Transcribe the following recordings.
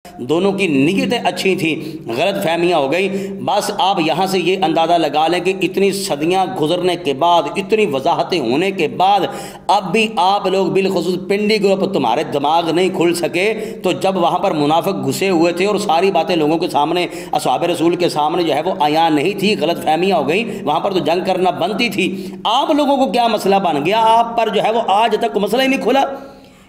دونوں کی نیتیں اچھی تھیں، غلط فہمیاں ہو گئی۔ بس آپ یہاں سے یہ اندازہ لگا لیں کہ اتنی صدیاں گزرنے کے بعد، اتنی وضاحتیں ہونے کے بعد اب بھی آپ لوگ بالخصوص پنڈی گروپ تمہارے دماغ نہیں کھل سکے۔ تو جب وہاں پر منافق گھسے ہوئے تھے اور ساری باتیں لوگوں کے سامنے، اصحاب رسول کے سامنے جو ہے وہ عیاں نہیں تھی، غلط فہمیاں ہو گئیں، وہاں پر تو جنگ کرنا بنتی تھی۔ آپ لوگوں کو کیا مسئلہ بن گیا؟ آپ پر جو ہے وہ آج تک مسئلہ ہی نہیں کھلا۔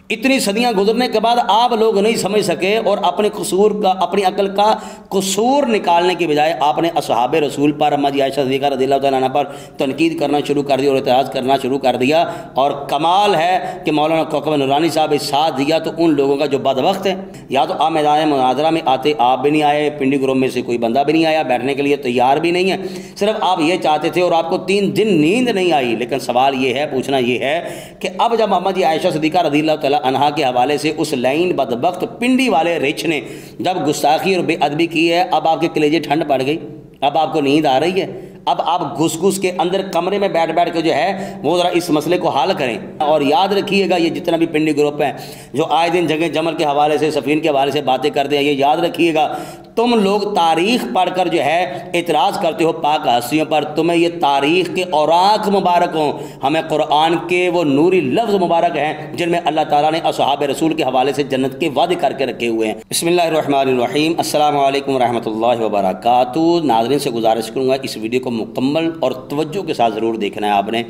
اتنی صدیاں گزرنے کے بعد آپ لوگ نہیں سمجھ سکے، اور اپنے قصور کا، اپنی عقل کا قصور نکالنے کی بجائے آپ نے اصحاب رسول پر، اماں جی عائشہ صدیقہ رضی اللہ تعالیٰ عنہ پر تنقید کرنا شروع کر دی اور اعتراض کرنا شروع کر دیا۔ اور کمال ہے کہ مولانا کوکب نورانی صاحب اس ساتھ دیا تو ان لوگوں کا جو بدبخت ہے، یا تو آپ میدان مناظرہ میں آتے، آپ بھی نہیں آئے، پنڈی گروپ میں سے کوئی بندہ بھی نہیں آیا، بیٹھنے کے لیے تیار بھی نہیں ہے، صرف آپ یہ چاہتے تھے اور آپ کو 3 دن نیند نہیں آئی۔ لیکن سوال یہ ہے، پوچھنا یہ ہے کہ اب جب اماں جی عائشہ صدیقہ رضی اللہ تعالیٰ عنہا کے حوالے سے اس لائن بدبخت پنڈی والے رچ نے جب گستاخی اور بے ادبی کی ہے، اب آپ کے کلیجے ٹھنڈ پڑ گئی، اب آپ کو نیند آ رہی ہے، اب آپ گھس گھس کے اندر کمرے میں بیٹھ بیٹھ کے جو ہے وہ ذرا اس مسئلے کو حل کریں۔ اور یاد رکھیے گا، یہ جتنا بھی پنڈی گروپ ہیں جو آئے دن جگہ جمل کے حوالے سے، سفین کے حوالے سے باتیں کرتے ہیں، یہ یاد رکھیے گا، تم لوگ تاریخ پڑھ کر جو ہے اعتراض کرتے ہو پاک ہستیوں پر، تمہیں یہ تاریخ کے اوراق مبارک ہوں، ہمیں قرآن کے وہ نوری لفظ مبارک ہیں جن میں اللہ تعالیٰ نے اصحاب رسول کے حوالے سے جنت کے وعدے کر کے رکھے ہوئے ہیں۔ بسم اللہ الرحمن الرحیم، السلام علیکم ورحمۃ اللہ وبرکاتہ۔ ناظرین سے گزارش کروں گا اس ویڈیو کو مکمل اور توجہ کے ساتھ ضرور دیکھنا ہے آپ نے۔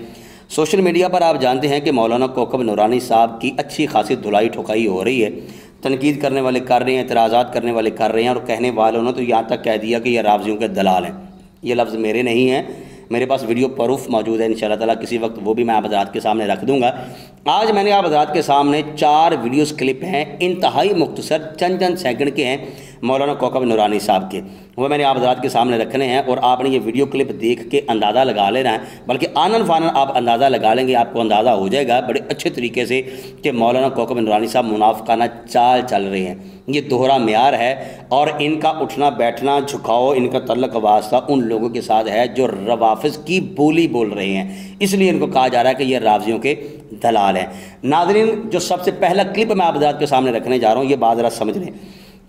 سوشل میڈیا پر آپ جانتے ہیں کہ مولانا کوکب نورانی صاحب کی اچھی خاصی دھلائی ٹھکائی ہو رہی ہے، تنقید کرنے والے کر رہے ہیں، اعتراضات کرنے والے کر رہے ہیں، اور کہنے والوں نے تو یہاں تک کہہ دیا کہ یہ رافضیوں کے دلال ہیں۔ یہ لفظ میرے نہیں ہیں، میرے پاس ویڈیو پروف موجود ہے، انشاءاللہ تعالیٰ کسی وقت وہ بھی میں آپ حضرات کے سامنے رکھ دوں گا۔ آج میں نے آپ حضرات کے سامنے 4 ویڈیوز کلپ ہیں، انتہائی مختصر، چند سیکنڈ کے ہیں، مولانا کوکب نورانی صاحب کے، وہ میں نے آپ حضرات کے سامنے رکھنے ہیں، اور آپ نے یہ ویڈیو کلپ دیکھ کے اندازہ لگا لینا ہے، بلکہ آنن فانن آپ اندازہ لگا لیں گے، آپ کو اندازہ ہو جائے گا بڑے اچھے طریقے سے کہ مولانا کوکب نورانی صاحب منافقانہ چال چل رہے ہیں۔ یہ دوہرا معیار ہے، اور ان کا اٹھنا بیٹھنا، جھکاؤ، ان کا تعلق واسطہ ان لوگوں کے ساتھ ہے جو روافض کی بولی بول رہے ہیں، اس لیے ان کو کہا جا رہا ہے کہ یہ رافضیوں کے دلال ہیں۔ ناظرین، جو سب سے پہلا کلپ میں آپ حضرات کے سامنے رکھنے جا رہا ہوں، یہ بات ذرا سمجھ لیں۔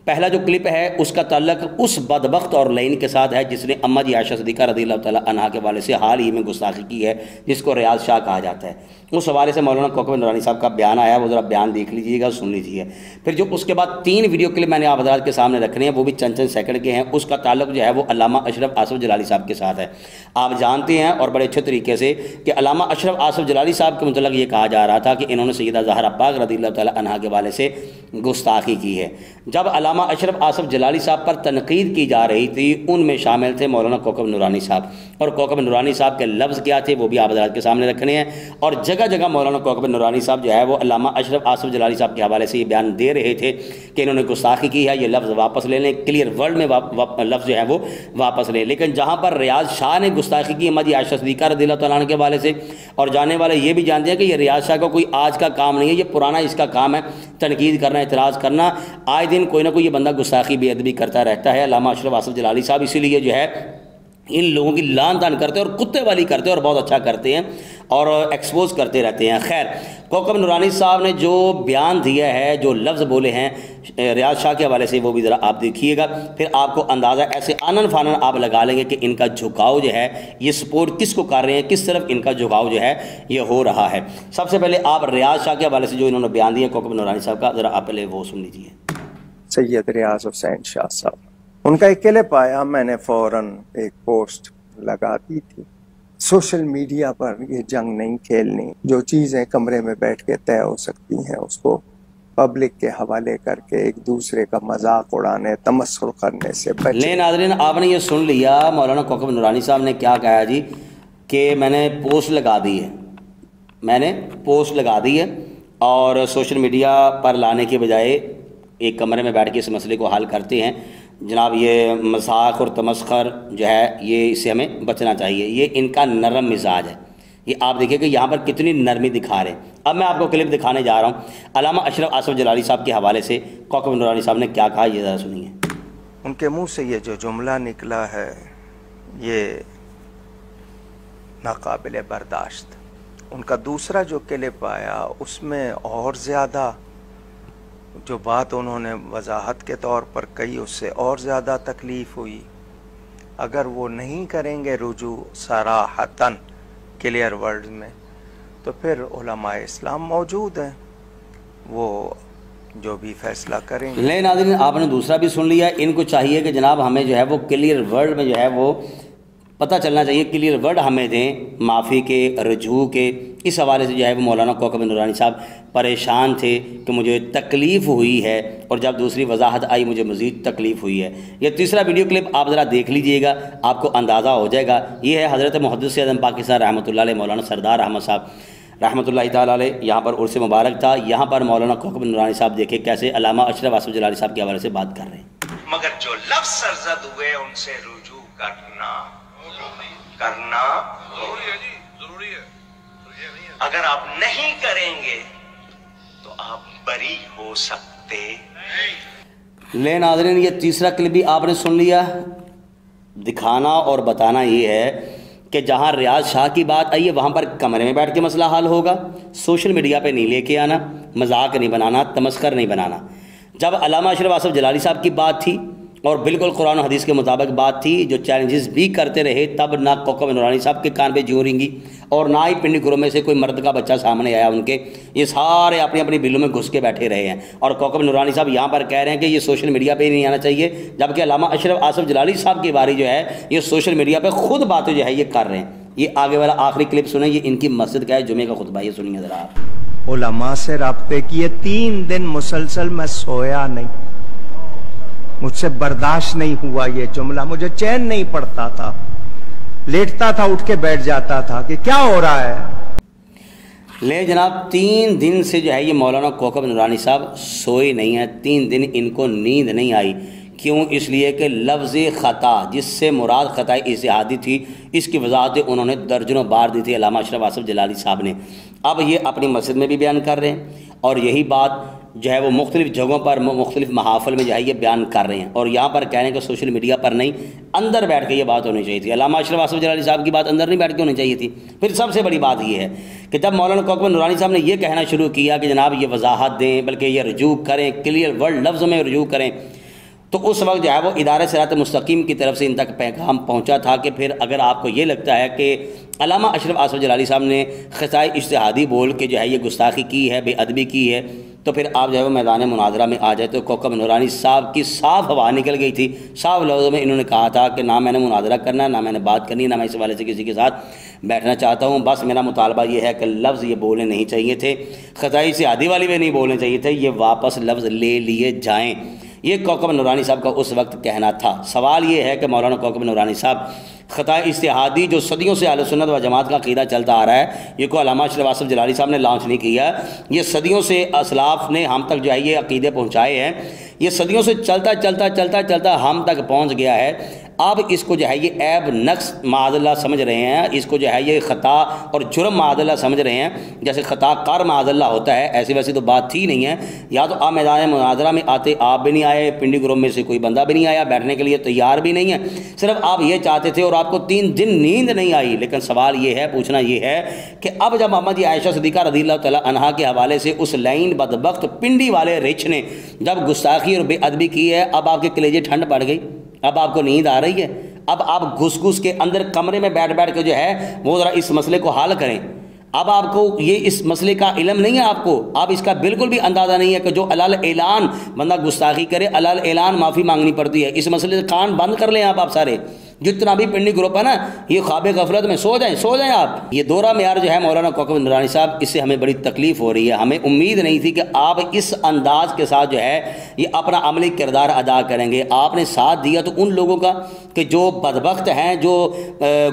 پہلا جو کلپ ہے اس کا تعلق اس بدبخت اور لعین کے ساتھ ہے جس نے اماں جی عائشہ صدیقہ رضی اللہ تعالیٰ عنہا کے حوالے سے حال ہی میں گستاخی کی ہے، جس کو ریاض شاہ کہا جاتا ہے۔ اس حوالے سے مولانا کوکب نورانی صاحب کا بیان آیا، وہ ذرا بیان دیکھ لیجیے گا، سن لیجیے۔ پھر جو اس کے بعد 3 ویڈیو کلپ میں نے آپ حضرات کے سامنے رکھنے ہیں، وہ بھی چند سیکنڈ کے ہیں، اس کا تعلق جو ہے وہ علامہ اشرف آصف جلالی صاحب کے ساتھ ہے۔ آپ جانتے ہیں اور بڑے اچھے طریقے سے کہ علامہ اشرف آصف جلالی صاحب کے متعلق یہ کہا جا رہا تھا کہ انہوں نے سیدہ زہرا پاک رضی اللہ تعالیٰ عنہا کے حوالے سے گستاخی کی ہے۔ جب علامہ اشرف آصف جلالی صاحب پر تنقید کی جا رہی تھی، ان میں شامل تھے مولانا کوکب نورانی صاحب، اور کوکب نورانی صاحب کے لفظ کیا تھے وہ بھی آپ حضرات کے سامنے رکھنے ہیں۔ اور جگہ جگہ مولانا کوکب نورانی صاحب جو ہے وہ علامہ اشرف آصف جلالی صاحب کے حوالے سے یہ بیان دے رہے تھے کہ انہوں نے گستاخی کی ہے، یہ لفظ واپس لے لیں، کلیئر ورڈ میں لفظ جو ہے وہ واپس لیں۔ لیکن جہاں پر ریاض شاہ نے گستاخی کی اماں جی عائشہ صدیقہ رضی اللہ تعالیٰ عنہ کے حوالے سے، اور جانے والے یہ بھی جانتے ہیں کہ یہ ریاض شاہ کا کوئی آج کا کام نہیں ہے، یہ پرانا اس کا کام ہے، تنقید کرنا، اعتراض کرنا، آئے دن کوئی نہ کوئی یہ بندہ گستاخی بے ادبی کرتا رہتا ہے۔ علامہ اشرف آصف جلالی صاحب اسی لیے جو ہے ان لوگوں کی لان تان کرتے ہیں اور کتے والی کرتے ہیں اور بہت اچھا کرتے ہیں اور ایکسپوز کرتے رہتے ہیں۔ خیر، کوکب نورانی صاحب نے جو بیان دیا ہے، جو لفظ بولے ہیں ریاض شاہ کے حوالے سے، وہ بھی ذرا آپ دیکھیے گا، پھر آپ کو اندازہ ایسے آنن فانن آپ لگا لیں گے کہ ان کا جھکاؤ جو ہے، یہ سپورٹ کس کو کر رہے ہیں، کس طرف ان کا جھکاؤ جو ہے یہ ہو رہا ہے۔ سب سے پہلے آپ ریاض شاہ کے حوالے سے جو انہوں نے بیان دیا کوکب نورانی صاحب کا، ذرا آپ پہلے وہ سن لیجیے۔ سید ریاض حسین شاہ صاحب، ان کا ایک کلپ آیا، میں نے فوراً ایک پوسٹ لگا دی تھی۔ سوشل میڈیا پر یہ جنگ نہیں کھیلنی، جو چیزیں کمرے میں بیٹھ کے طے ہو سکتی ہیں اس کو پبلک کے حوالے کر کے ایک دوسرے کا مذاق اڑانے، تمسخر کرنے سے بچیں۔ لے ناظرین، آپ نے یہ سن لیا مولانا کوکب نورانی صاحب نے کیا کہا جی، کہ میں نے پوسٹ لگا دی ہے، میں نے پوسٹ لگا دی ہے، اور سوشل میڈیا پر لانے کے بجائے ایک کمرے میں بیٹھ کے اس مسئلے کو حل کرتے ہیں۔ جناب، یہ مذاق اور تمسخر جو ہے یہ اس سے ہمیں بچنا چاہیے، یہ ان کا نرم مزاج ہے۔ یہ آپ دیکھیں کہ یہاں پر کتنی نرمی دکھا رہے ہیں۔ اب میں آپ کو کلپ دکھانے جا رہا ہوں علامہ اشرف آصف جلالی صاحب کے حوالے سے، کوکب نورانی صاحب نے کیا کہا، یہ ذرا سنیے۔ ان کے منہ سے یہ جو جملہ نکلا ہے یہ ناقابل برداشت۔ ان کا دوسرا جو کلپ آیا اس میں اور زیادہ جو بات انہوں نے وضاحت کے طور پر کہی اس سے اور زیادہ تکلیف ہوئی. اگر وہ نہیں کریں گے رجوع صراحتاً کلیئر ورڈ میں تو پھر علماء اسلام موجود ہیں, وہ جو بھی فیصلہ کریں گے. لے ناظرین, آپ نے دوسرا بھی سن لیا. ان کو چاہیے کہ جناب ہمیں جو ہے وہ کلیئر ورڈ میں جو ہے وہ پتہ چلنا چاہیے, کلیئر ورڈ ہمیں دیں معافی کے, رجوع کے. اس حوالے سے جو ہے وہ مولانا کوکب نورانی صاحب پریشان تھے کہ مجھے تکلیف ہوئی ہے, اور جب دوسری وضاحت آئی مجھے مزید تکلیف ہوئی ہے. یہ تیسرا ویڈیو کلپ آپ ذرا دیکھ لیجئے گا, آپ کو اندازہ ہو جائے گا. یہ ہے حضرت محدث اعظم پاکستان رحمۃ اللہ علیہ مولانا سردار احمد صاحب رحمۃ اللہ تعالیٰ علیہ. یہاں پر عرس مبارک تھا. یہاں پر مولانا کوکب نورانی صاحب دیکھیں کیسے علامہ اشرف آصف جلالی صاحب کے حوالے سے بات کر رہے ہیں. مگر جو لفظ سرزد ہوئے ان سے رجوع کرنا ضروری ہے جی, ضروری ہے. اگر آپ نہیں کریں گے تو آپ بری ہو سکتے. لے ناظرین, یہ تیسرا کلپ بھی آپ نے سن لیا. دکھانا اور بتانا یہ ہے کہ جہاں ریاض شاہ کی بات آئی ہے وہاں پر کمرے میں بیٹھ کے مسئلہ حل ہوگا, سوشل میڈیا پہ نہیں لے کے آنا, مذاق نہیں بنانا, تمسخر نہیں بنانا. جب علامہ اشرف آصف جلالی صاحب کی بات تھی اور بالکل قرآن و حدیث کے مطابق بات تھی, جو چیلنجز بھی کرتے رہے, تب نہ کوکب نورانی صاحب کے کان پہ جوں رنگی اور نہ ہی پنڈی گروہ میں سے کوئی مرد کا بچہ سامنے آیا ان کے. یہ سارے اپنی اپنی بلوں میں گھس کے بیٹھے رہے ہیں, اور کوکب نورانی صاحب یہاں پر کہہ رہے ہیں کہ یہ سوشل میڈیا پہ ہی نہیں آنا چاہیے, جبکہ علامہ اشرف آصف جلالی صاحب کی باری جو ہے یہ سوشل میڈیا پہ خود باتیں جو ہے یہ کر رہے ہیں. یہ آگے والا آخری کلپ سنیں, یہ ان کی مسجد کا ہے, جمعے کا خطبہ, یہ سنیے ذرا آپ. علماء سے رابطے کیے 3 دن مسلسل, میں سویا نہیں, مجھ سے برداشت نہیں ہوا یہ جملہ, مجھے چین نہیں پڑتا تھا, لیٹتا تھا اٹھ کے بیٹھ جاتا تھا کہ کیا ہو رہا ہے. لے جناب, 3 دن سے جو ہے یہ مولانا کوکب نورانی صاحب سوئے نہیں ہیں. 3 دن ان کو نیند نہیں آئی. کیوں؟ اس لیے کہ لفظ خطا, جس سے مراد خطا اجتہادی تھی, اس کی وضاحت انہوں نے درجنوں بار دی تھی علامہ اشرف آصف جلالی صاحب نے. اب یہ اپنی مسجد میں بھی بیان کر رہے ہیں, اور یہی بات جو ہے وہ مختلف جگہوں پر مختلف محافل میں جو ہے یہ بیان کر رہے ہیں, اور یہاں پر کہہ رہے ہیں کہ سوشل میڈیا پر نہیں, اندر بیٹھ کے یہ بات ہونی چاہیے تھی. علامہ اشرف آصف جلالی صاحب کی بات اندر نہیں بیٹھ کے ہونی چاہیے تھی. پھر سب سے بڑی بات یہ ہے کہ جب مولانا کوکب نورانی صاحب نے یہ کہنا شروع کیا کہ جناب یہ وضاحت دیں, بلکہ یہ رجوع کریں, کلیئر ورڈ لفظ میں رجوع کریں, تو اس وقت جو ہے وہ ادارہ صراط مستقیم کی طرف سے ان تک پیغام پہنچا تھا کہ پھر اگر آپ کو یہ لگتا ہے کہ علامہ اشرف آصف جلالی صاحب نے خطائے اجتہادی بول کے جو ہے یہ گستاخی کی ہے, بے ادبی کی ہے, تو پھر آپ جو ہے وہ میدان مناظرہ میں آ جائے. تو کوکب نورانی صاحب کی صاف ہوا نکل گئی تھی. صاف لفظوں میں انہوں نے کہا تھا کہ نہ میں نے مناظرہ کرنا, نہ میں نے بات کرنی, نہ میں اس حوالے سے کسی کے ساتھ بیٹھنا چاہتا ہوں. بس میرا مطالبہ یہ ہے کہ لفظ یہ بولنے نہیں چاہیے تھے, خطائے اجتہادی والی بھی نہیں بولنے چاہیے تھے, یہ واپس لفظ لے لیے جائیں. یہ کوکب نورانی صاحب کا اس وقت کہنا تھا. سوال یہ ہے کہ مولانا کوکب نورانی صاحب خطائے اجتہادی جو صدیوں سے اہل سنت و جماعت کا عقیدہ چلتا آ رہا ہے, یہ کو علامہ اشرف آصف جلالی صاحب نے لانچ نہیں کیا, یہ صدیوں سے اسلاف نے ہم تک جو ہے یہ عقیدے پہنچائے ہیں. یہ صدیوں سے چلتا چلتا چلتا چلتا ہم تک پہنچ گیا ہے. اب اس کو جو ہے یہ عیب نقص معاذ اللہ سمجھ رہے ہیں, اس کو جو ہے یہ خطا اور جرم معاذ اللہ سمجھ رہے ہیں. جیسے خطا کار معاذ اللہ ہوتا ہے, ایسی ویسی تو بات تھی نہیں ہے. یا تو آپ میدان مناظرہ میں آتے, آپ بھی نہیں آئے, پنڈی گروہ میں سے کوئی بندہ بھی نہیں آیا, بیٹھنے کے لیے تیار بھی نہیں ہے, صرف آپ یہ چاہتے تھے اور آپ کو 3 دن نیند نہیں آئی. لیکن سوال یہ ہے, پوچھنا یہ ہے کہ اب جب محمد جی عائشہ صدیقہ رضی اللہ تعالیٰ عنہا کے حوالے سے اس لائن بدبخت پنڈی والے رچ نے جب گستاخی اور بے ادبی کی ہے, اب آپ کے کلیجے ٹھنڈ پڑ گئی, اب آپ کو نیند آ رہی ہے. اب آپ گھس گھس کے اندر کمرے میں بیٹھ بیٹھ کے جو ہے وہ ذرا اس مسئلے کو حل کریں. اب آپ کو یہ اس مسئلے کا علم نہیں ہے, آپ اس کا بالکل بھی اندازہ نہیں ہے کہ جو علل اعلان بندہ گستاخی کرے, علل اعلان معافی مانگنی پڑتی ہے. اس مسئلے سے کان بند کر لیں آپ سارے, جتنا بھی پنڈی گروپ ہے نا, یہ خواب غفلت میں سو جائیں آپ. یہ دورہ معیار جو ہے مولانا کوکب نورانی صاحب, اس سے ہمیں بڑی تکلیف ہو رہی ہے. ہمیں امید نہیں تھی کہ آپ اس انداز کے ساتھ جو ہے یہ اپنا عملی کردار ادا کریں گے. آپ نے ساتھ دیا تو ان لوگوں کا کہ جو بدبخت ہیں, جو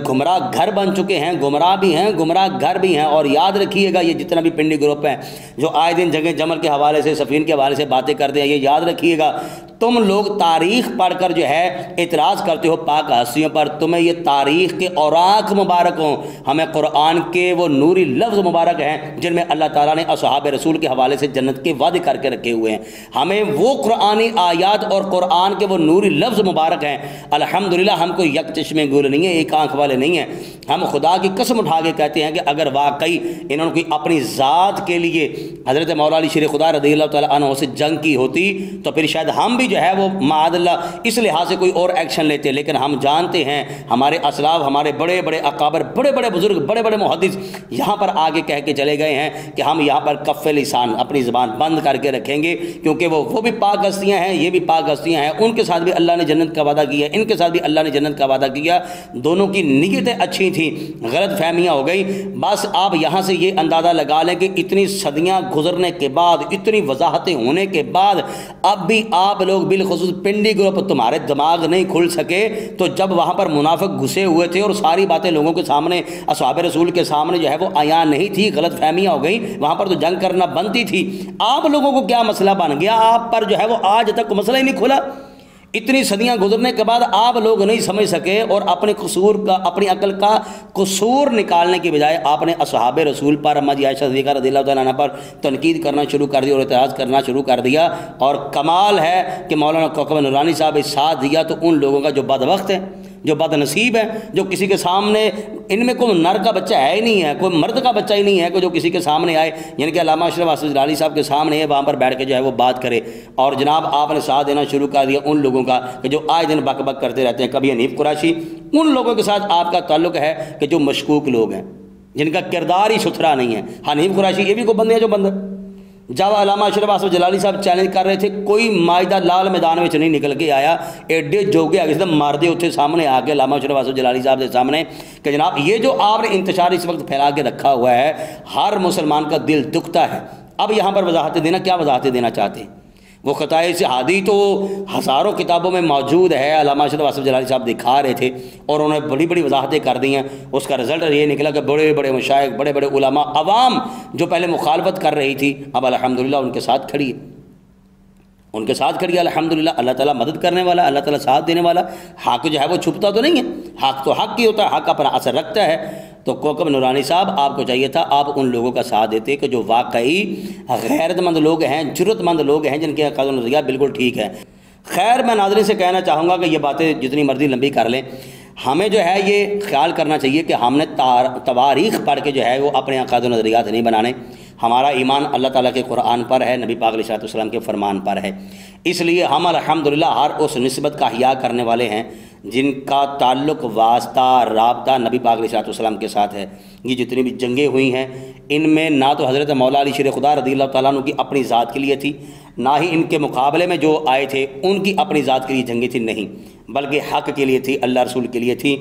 گمراہ گھر بن چکے ہیں, گمراہ بھی ہیں, گمراہ گھر بھی ہیں. اور یاد رکھیے گا, یہ جتنا بھی پنڈی گروپ ہیں جو آئے دن جگہ جمل کے حوالے سے, سفین کے حوالے سے باتیں کرتے ہیں, یہ یاد رکھیے گا تم لوگ تاریخ پڑھ کر جو ہے اعتراض کرتے ہو پاک ہستیوں پر، تمہیں یہ تاریخ کے اوراق مبارک ہوں، ہمیں قرآن کے وہ نوری لفظ مبارک ہیں جن میں اللہ تعالیٰ نے اصحاب رسول کے حوالے سے جنت کے وعدے کر کے رکھے ہوئے ہیں، ہمیں وہ قرآنی آیات اور قرآن کے وہ نوری لفظ مبارک ہیں۔ الحمدللہ ہم کوئی یک چشمے گول نہیں ہیں، ایک آنکھ والے نہیں ہیں، ہم خدا کی قسم اٹھا کے کہتے ہیں کہ اگر واقعی انہوں نے کوئی اپنی ذات کے لیے حضرت مولا علی شیر خدا رضی اللہ تعالیٰ عنہ سے جنگ کی ہوتی تو پھر شاید ہم بھی جو ہے وہ معاذ اللہ اس لحاظ سے کوئی اور ایکشن لیتے، لیکن ہم جانتے ہیں ہمارے اسلاف، ہمارے بڑے بڑے اکابر، بڑے بڑے بزرگ، بڑے بڑے محدث یہاں پر آگے کہہ کے چلے گئے ہیں کہ ہم یہاں پر کف لسان اپنی زبان بند کر کے رکھیں گے، کیونکہ وہ بھی پاک ہستیاں ہیں، یہ بھی پاک ہستیاں ہیں، ان کے ساتھ بھی اللہ نے جنت کا وعدہ کیا، ان کے ساتھ بھی اللہ نے جنت کا وعدہ کیا، دونوں کی نیتیں اچھی تھیں، غلط فہمیاں ہو گئی۔ بس آپ یہاں سے یہ اندازہ لگا لیں کہ اتنی صدیاں گزرنے کے بعد، اتنی وضاحتیں ہونے کے بعد اب بھی آپ لوگ بالخصوص پنڈی گروپ تمہارے دماغ نہیں کھل سکے، تو جب وہاں پر منافق گھسے ہوئے تھے اور ساری باتیں لوگوں کے سامنے، اصحاب رسول کے سامنے جو ہے وہ عیاں نہیں تھی، غلط فہمیاں ہو گئیں، وہاں پر تو جنگ کرنا بنتی تھی، آپ لوگوں کو کیا مسئلہ بن گیا؟ آپ پر جو ہے وہ آج تک مسئلہ ہی نہیں کھلا۔ اتنی صدیاں گزرنے کے بعد آپ لوگ نہیں سمجھ سکے اور اپنے قصور کا، اپنی عقل کا قصور نکالنے کی بجائے آپ نے اصحاب رسول پر، اما جی عائشہ صدیقہ رضی اللہ تعالیٰ عنہ پر تنقید کرنا شروع کر دی اور اعتراض کرنا شروع کر دیا۔ اور کمال ہے کہ مولانا کوکب نورانی صاحب نے ساتھ دیا تو ان لوگوں کا جو بدبخت ہے، جو بد نصیب ہے، جو کسی کے سامنے، ان میں کوئی نر کا بچہ ہے ہی نہیں ہے، کوئی مرد کا بچہ ہی نہیں ہے کہ جو کسی کے سامنے آئے، یعنی کہ علامہ اشرف حسن جلالی صاحب کے سامنے ہے، وہاں پر بیٹھ کے جو ہے وہ بات کرے۔ اور جناب آپ نے ساتھ دینا شروع کر دیا ان لوگوں کا کہ جو آئے دن بک بک کرتے رہتے ہیں، کبھی حنیف قریشی، ان لوگوں کے ساتھ آپ کا تعلق ہے کہ جو مشکوک لوگ ہیں، جن کا کردار ہی ستھرا نہیں ہے۔ حنیف قریشی یہ بھی کوئی بندے ہیں جو بندہ، جب علامہ اشرف حسن جلالی صاحب چیلنج کر رہے تھے، کوئی مائدہ لال میدان میں نہیں نکل کے آیا، ایڈے جوگے آگے سے مار دے اتنے سامنے آ کے علامہ اشرف حسن جلالی صاحب کے سامنے کہ جناب یہ جو آپ نے انتشار اس وقت پھیلا کے رکھا ہوا ہے، ہر مسلمان کا دل دکھتا ہے۔ اب یہاں پر وضاحتیں دینا، کیا وضاحتیں دینا چاہتے ہیں؟ وہ خطائے شہادی تو ہزاروں کتابوں میں موجود ہے، علامہ اشرف حسن جلالی صاحب دکھا رہے تھے اور انہوں نے بڑی بڑی وضاحتیں کر دی ہیں۔ اس کا رزلٹ یہ نکلا کہ بڑے بڑے مشائخ، بڑے بڑے علماء، عوام جو پہلے مخالفت کر رہی تھی اب الحمدللہ ان کے ساتھ کھڑی ہے، ان کے ساتھ کھڑی ہے الحمدللہ۔ اللہ تعالیٰ مدد کرنے والا، اللہ تعالیٰ ساتھ دینے والا۔ حق جو ہے وہ چھپتا تو نہیں ہے، حق تو حق ہی ہوتا ہے، حق اپنا اثر رکھتا ہے۔ تو کوکب نورانی صاحب آپ کو چاہیے تھا آپ ان لوگوں کا ساتھ دیتے کہ جو واقعی غیرت مند لوگ ہیں، جرت مند لوگ ہیں، جن کے عقائد و نظریات بالکل ٹھیک ہے۔ خیر میں ناظرین سے کہنا چاہوں گا کہ یہ باتیں جتنی مرضی لمبی کر لیں، ہمیں جو ہے یہ خیال کرنا چاہیے کہ ہم نے تواریخ پڑھ کے جو ہے وہ اپنے عقائد و نظریات نہیں بنانے۔ ہمارا ایمان اللہ تعالیٰ کے قرآن پر ہے، نبی پاک علیہ السلام کے فرمان پر ہے، اس لیے ہم الحمدللہ ہر اس نسبت کا احیاء کرنے والے ہیں جن کا تعلق، واسطہ، رابطہ نبی پاک علیہ السلام کے ساتھ ہے۔ یہ جتنی بھی جنگیں ہوئی ہیں ان میں نہ تو حضرت مولا علی شیر خدا رضی اللہ تعالیٰ عنہ کی اپنی ذات کے لیے تھی، نہ ہی ان کے مقابلے میں جو آئے تھے ان کی اپنی ذات کے لیے جنگیں تھی، نہیں، بلکہ حق کے لیے تھی، اللہ رسول کے لیے تھی۔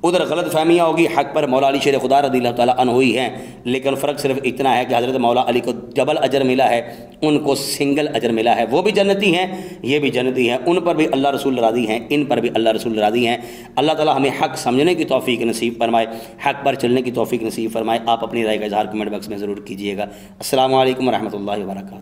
ادھر غلط فہمیاں ہوگی، حق پر مولا علی شیر خدا رضی اللہ تعالیٰ عنہ ہوئی ہیں، لیکن فرق صرف اتنا ہے کہ حضرت مولا علی کو ڈبل اجر ملا ہے، ان کو سنگل اجر ملا ہے۔ وہ بھی جنتی ہیں، یہ بھی جنتی ہیں، ان پر بھی اللہ رسول راضی ہیں، ان پر بھی اللہ رسول راضی ہیں۔ اللہ تعالیٰ ہمیں حق سمجھنے کی توفیق نصیب فرمائے، حق پر چلنے کی توفیق نصیب فرمائے۔ آپ اپنی رائے کا اظہار کمنٹ باکس میں ضرور کیجیے گا۔ السلام علیکم ورحمۃ اللہ وبرکاتہ۔